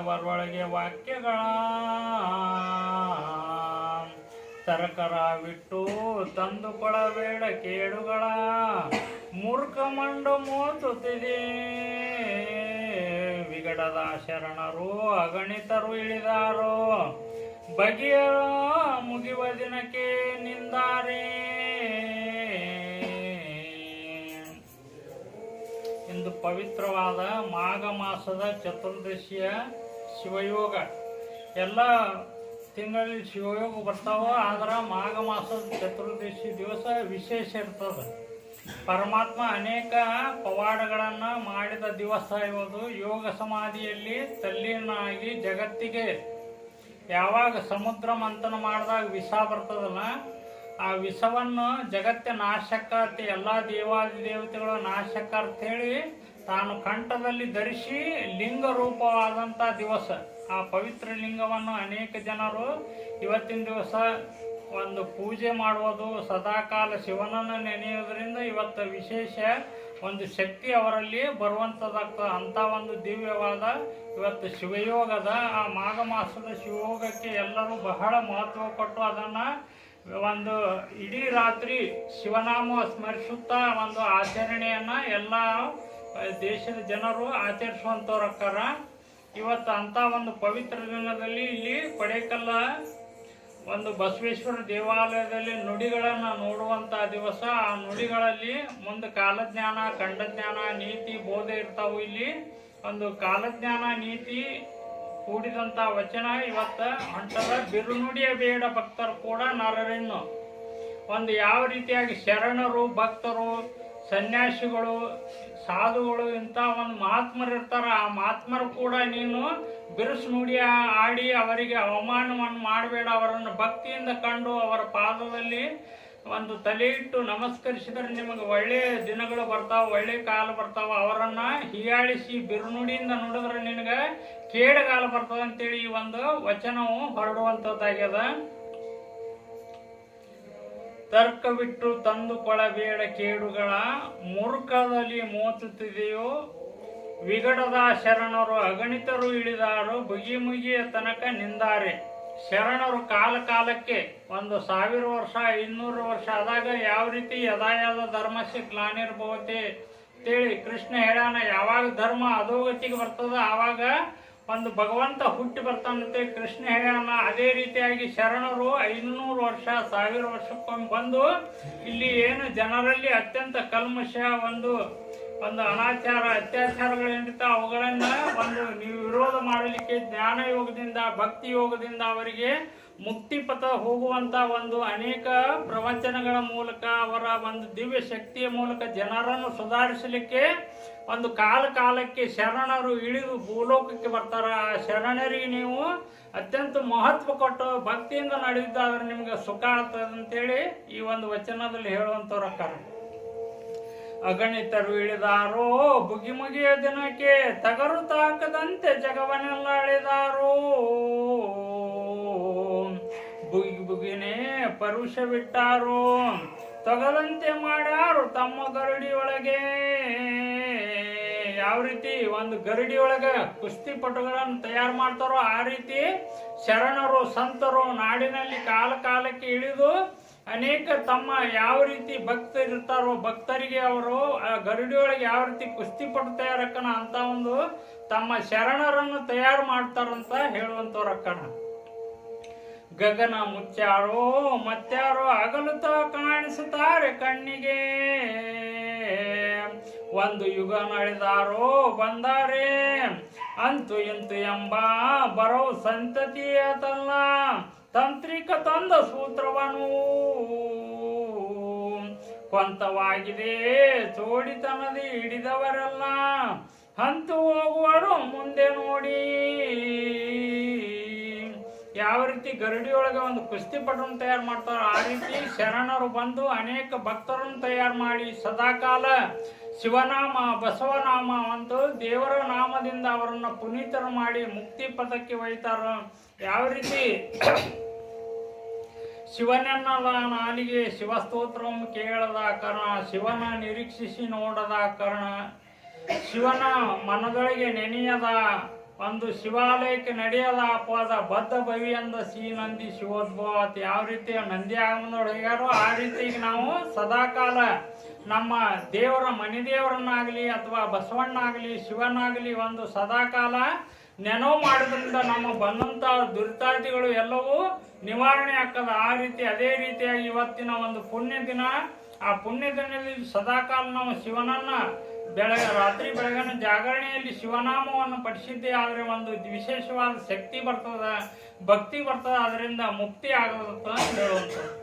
ಬರೊಳಗೆ ವಾಕ್ಯಗಳ ತರಕರವಿಟ್ಟು ತಂದುಕೊಳ್ಳಬೇಡ ಕೇಡುಗಳ ಮೂರ್ಖ ಮಂಡು ಮೋತುತ್ತಿದೆ ವಿಗಡದ ಶರಣರು ಅಗಣಿತರು ಇಳಿದಾರೋ ಬಗೆಯ ಮುಗಿಯುವ ದಿನಕ್ಕೆ ನಿಂದಾರೆ. ಇಂದು ಪವಿತ್ರವಾದ ಮಾಘ ಮಾಸದ ಚತುರ್ದಶಿಯ ಶಿವಯೋಗ. ಎಲ್ಲ ತಿಂಗಳಲ್ಲಿ ಶಿವಯೋಗ ಬರ್ತಾವ, ಆದ್ರೆ ಮಾಘ ಮಾಸದ ಚತುರ್ದಶಿ ದಿವಸ ವಿಶೇಷ ಇರ್ತದೆ. ಪರಮಾತ್ಮ ಅನೇಕ ಪವಾಡಗಳನ್ನು ಮಾಡಿದ ದಿವಸ ಇವತ್ತು. ಯೋಗ ಸಮಾಧಿಯಲ್ಲಿ ತಲ್ಲೀನಾಗಿ ಜಗತ್ತಿಗೆ ಯಾವಾಗ ಸಮುದ್ರ ಮಂಥನ ಮಾಡಿದಾಗ ವಿಷ ಬರ್ತದಲ್ಲ, ಆ ವಿಷವನ್ನು ಜಗತ್ತಿನ ನಾಶಕ ಎಲ್ಲ ದೇವಾದಿ ದೇವತೆಗಳ ನಾಶಕ ಅಂತೇಳಿ ತಾನು ಕಂಠದಲ್ಲಿ ಧರಿಸಿ ಲಿಂಗ ರೂಪವಾದಂಥ ದಿವಸ. ಆ ಪವಿತ್ರ ಲಿಂಗವನ್ನು ಅನೇಕ ಜನರು ಇವತ್ತಿನ ದಿವಸ ಒಂದು ಪೂಜೆ ಮಾಡುವುದು, ಸದಾಕಾಲ ಶಿವನನ್ನು ನೆನೆಯುವುದರಿಂದ ಇವತ್ತು ವಿಶೇಷ ಒಂದು ಶಕ್ತಿ ಅವರಲ್ಲಿ ಬರುವಂಥದ್ದಾಗ್ತದೆ. ಅಂಥ ಒಂದು ದಿವ್ಯವಾದ ಇವತ್ತು ಶಿವಯೋಗದ ಆ ಮಾಘ ಮಾಸದ ಶಿವಯೋಗಕ್ಕೆ ಎಲ್ಲರೂ ಬಹಳ ಮಹತ್ವ ಕೊಟ್ಟು ಅದನ್ನು ಒಂದು ಇಡೀ ರಾತ್ರಿ ಶಿವನಾಮ ಸ್ಮರಿಸುತ್ತಾ ಒಂದು ಆಚರಣೆಯನ್ನು ಎಲ್ಲ ದೇಶದ ಜನರು ಆಚರಿಸುವಂಥವ್ರಕ್ಕಾರ. ಇವತ್ತು ಅಂಥ ಒಂದು ಪವಿತ್ರ ದಿನದಲ್ಲಿ ಇಲ್ಲಿ ಕೊಡೇಕಲ್ಲ ಒಂದು ಬಸವೇಶ್ವರ ದೇವಾಲಯದಲ್ಲಿ ನುಡಿಗಳನ್ನು ನೋಡುವಂಥ ದಿವಸ. ಆ ನುಡಿಗಳಲ್ಲಿ ಮುಂದೆ ಕಾಲಜ್ಞಾನ, ಖಂಡಜ್ಞಾನ, ನೀತಿ, ಬೋಧೆ ಇರ್ತಾವು. ಇಲ್ಲಿ ಒಂದು ಕಾಲಜ್ಞಾನ ನೀತಿ ಕೂಡಿದಂಥ ವಚನ ಇವತ್ತು ಹೊಂಟದ. ಬಿರುನುಡಿಯ ಬೇಡ ಭಕ್ತರು ಕೂಡ ನರರಿನ್ನು. ಒಂದು ಯಾವ ರೀತಿಯಾಗಿ ಶರಣರು, ಭಕ್ತರು, ಸನ್ಯಾಸಿಗಳು, ಸಾಧುಗಳು ಇಂಥ ಒಂದು ಮಹಾತ್ಮರು ಇರ್ತಾರೆ. ಆ ಮಹಾತ್ಮರು ಕೂಡ ನೀನು ಬಿರುಸು ನುಡಿ ಆಡಿ ಅವರಿಗೆ ಅವಮಾನವನ್ನು ಮಾಡಬೇಡ. ಅವರನ್ನು ಭಕ್ತಿಯಿಂದ ಕಂಡು ಅವರ ಪಾದದಲ್ಲಿ ಒಂದು ತಲೆ ಇಟ್ಟು ನಮಸ್ಕರಿಸಿದರೆ ನಿಮಗೆ ಒಳ್ಳೆಯ ದಿನಗಳು ಬರ್ತಾವೆ, ಒಳ್ಳೆಯ ಕಾಲ ಬರ್ತಾವೆ. ಅವರನ್ನು ಹೀಯಾಳಿಸಿ ಬಿರುನುಡಿಯಿಂದ ನುಡಿದ್ರೆ ನಿನಗೆ ಕೇಡಗಾಲ ಬರ್ತದೆ ಅಂತೇಳಿ ಈ ಒಂದು ವಚನವು ಹೊರಡುವಂಥದ್ದಾಗ್ಯದ. ತರ್ಕವಿಟ್ಟು ತಂದುಕೊಳ್ಳಬೇಡ ಕೇಡುಗಳ ಮೂರ್ಖದಲ್ಲಿ ಮೋತುತ್ತಿದೆಯೋ ವಿಗಡದ ಶರಣರು ಅಗಣಿತರು ಇಳಿದಾರು ಬುಗಿ ಮುಗಿಯ ತನಕ ನಿಂದಾರೆ. ಶರಣರು ಕಾಲ ಕಾಲಕ್ಕೆ ಒಂದು 1000 ವರ್ಷ 500 ವರ್ಷ ಆದಾಗ ಯಾವ ರೀತಿ ಯದಾಯಾದ ಧರ್ಮಕ್ಕೆ ಗ್ಲಾನಿರ್ಭವತೆ ಅಂತೇಳಿ ಕೃಷ್ಣ ಹೇಳ್ಯಾನ. ಯಾವಾಗ ಧರ್ಮ ಅಧೋಗತಿಗೆ ಬರ್ತದ ಆವಾಗ ಒಂದು ಭಗವಂತ ಹುಟ್ಟಿ ಬರ್ತಾನಂತೆ ಕೃಷ್ಣ ಹೇಳ್ಯಾನ. ಅದೇ ರೀತಿಯಾಗಿ ಶರಣರು 500 ವರ್ಷ 1000 ವರ್ಷಕ್ಕೊಮ್ಮೆ ಬಂದು ಇಲ್ಲಿ ಏನು ಜನರಲ್ಲಿ ಅತ್ಯಂತ ಕಲ್ಮಶ ಒಂದು ಅನಾಚಾರ ಅತ್ಯಾಚಾರಗಳೇನಿರ್ತಾವೆ ಅವುಗಳನ್ನು ಒಂದು ನೀವು ವಿರೋಧ ಮಾಡಲಿಕ್ಕೆ ಜ್ಞಾನ ಯೋಗದಿಂದ ಭಕ್ತಿ ಯೋಗದಿಂದ ಅವರಿಗೆ ಮುಕ್ತಿ ಪಥ ಹೋಗುವಂಥ ಒಂದು ಅನೇಕ ಪ್ರವಚನಗಳ ಮೂಲಕ ಅವರ ಒಂದು ದಿವ್ಯ ಶಕ್ತಿಯ ಮೂಲಕ ಜನರನ್ನು ಸುಧಾರಿಸಲಿಕ್ಕೆ ಒಂದು ಕಾಲಕ್ಕೆ ಶರಣರು ಇಳಿದು ಭೂಲೋಕಕ್ಕೆ ಬರ್ತಾರೆ. ಆ ಶರಣರಿಗೆ ನೀವು ಅತ್ಯಂತ ಮಹತ್ವ ಕೊಟ್ಟು ಭಕ್ತಿಯಿಂದ ನಡೆದಿದ್ದಾದ್ರೆ ನಿಮ್ಗೆ ಸುಖ ಆಗ್ತದೆ ಅಂತೇಳಿ ಈ ಒಂದು ವಚನದಲ್ಲಿ ಹೇಳುವಂಥವ್ರ ಕಾರಣ. ಅಗಣಿತರು ಇಳಿದಾರೋ ಬುಗಿ ಮುಗಿಯ ದಿನಕ್ಕೆ ತಗರು ತಾಕದಂತೆ ಜಗವನ್ನೆಲ್ಲ ಅಳಿದಾರೋ ಬುಗಿ ಬುಗಿನೇ ಪರುಷ ಬಿಟ್ಟಾರೋ ತಗದಂತೆ ಮಾಡ್ಯಾರು ತಮ್ಮ ಗರಡಿಯೊಳಗೆ. ಯಾವ ರೀತಿ ಒಂದು ಗರಡಿಯೊಳಗ ಕುಸ್ತಿ ಪಟುಗಳನ್ನು ತಯಾರು ಮಾಡ್ತಾರೋ ಆ ರೀತಿ ಶರಣರು ಸಂತರು ನಾಡಿನಲ್ಲಿ ಕಾಲಕ್ಕೆ ಇಳಿದು ಅನೇಕ ತಮ್ಮ ಯಾವ ರೀತಿ ಭಕ್ತರಿರ್ತಾರೋ ಭಕ್ತರಿಗೆ ಅವರು ಗರುಡಿಯೊಳಗೆ ಯಾವ ರೀತಿ ಕುಸ್ತಿ ಪಟು ತಯಾರಕ್ಕನ ಅಂತ ಒಂದು ತಮ್ಮ ಶರಣರನ್ನು ತಯಾರು ಮಾಡ್ತಾರಂತ ಹೇಳುವಂಥವ್ರಕ್ಕನ. ಗಗನ ಮುಚ್ಚಾರೋ ಮತ್ಯಾರೋ ಅಗಲುತ್ತಾ ಕಾಣಿಸುತ್ತಾರೆ ಕಣ್ಣಿಗೆ ಒಂದು ಯುಗ ನಡೆದಾರೋ ಬಂದಾರೆ ಅಂತೂ ಇಂತು ಎಂಬ ಬರೋ ಸಂತತಿಯತಲ್ಲ ತಂತ್ರಿಕ ತಂದ ಸೂತ್ರವನು ಕೊಂತವಾಗಿದೆ ಚೋಡಿತನದಿ ಹಿಡಿದವರೆಲ್ಲ ಹಂತು ಹೋಗುವರು ಮುಂದೆ ನೋಡಿ. ಯಾವ ರೀತಿ ಗರಡಿಯೊಳಗೆ ಒಂದು ಕುಸ್ತಿ ಪಟವನ್ನು ತಯಾರು ಮಾಡ್ತಾರೋ ಆ ರೀತಿ ಶರಣರು ಬಂದು ಅನೇಕ ಭಕ್ತರನ್ನು ತಯಾರು ಮಾಡಿ ಸದಾಕಾಲ ಶಿವನಾಮ ಬಸವನಾಮ ಒಂದು ದೇವರ ನಾಮದಿಂದ ಅವರನ್ನು ಪುನೀತರು ಮಾಡಿ ಮುಕ್ತಿ ಪದಕ್ಕೆ ಒಯ್ತಾರ. ಯಾವ ರೀತಿ ಶಿವನನ್ನದ ನಾಲಿಗೆ ಶಿವಸ್ತೋತ್ರವನ್ನು ಕೇಳದ ಕಾರಣ, ಶಿವನ ನಿರೀಕ್ಷಿಸಿ ನೋಡದ ಕಾರಣ, ಶಿವನ ಮನದೊಳಗೆ ನೆನೆಯದ ಒಂದು ಶಿವಾಲಯಕ್ಕೆ ನಡೆಯದ ಅಪವಾದ ಬದ್ಧ ಭವಿ ಅಂದ ಸಿ ನಂದಿ ಶಿವೋದ್ಭವ ಅಂತ ಯಾವ ರೀತಿ ನಂದಿ ಆಗಮನದೊಳಗೆ ಹೇಳ್ಯಾರೋ ಆ ರೀತಿ ನಾವು ಸದಾಕಾಲ ನಮ್ಮ ದೇವರ ಮನೆ ದೇವರನ್ನಾಗಲಿ ಅಥವಾ ಬಸವಣ್ಣಾಗಲಿ ಶಿವನಾಗಲಿ ಒಂದು ಸದಾಕಾಲ ನೆನವು ಮಾಡೋದ್ರಿಂದ ನಮ್ಮ ಬಂದಂಥ ದುರಿತಾದಿಗಳು ಎಲ್ಲವೂ ನಿವಾರಣೆ ಆಗ್ತದ. ಆ ರೀತಿ ಅದೇ ರೀತಿಯಾಗಿ ಇವತ್ತಿನ ಒಂದು ಪುಣ್ಯ ದಿನ, ಆ ಪುಣ್ಯ ದಿನದಲ್ಲಿ ಸದಾಕಾಲ ನಾವು ಶಿವನನ್ನ ರಾತ್ರಿ ಬೆಳಗಿನ ಜಾಗರಣೆಯಲ್ಲಿ ಶಿವನಾಮವನ್ನು ಪಠಿಸಿದ್ದೇ ಆದರೆ ಒಂದು ವಿಶೇಷವಾದ ಶಕ್ತಿ ಬರ್ತದ, ಭಕ್ತಿ ಬರ್ತದ, ಅದರಿಂದ ಮುಕ್ತಿ ಆಗದ ಹೇಳುವಂಥದ್ದು.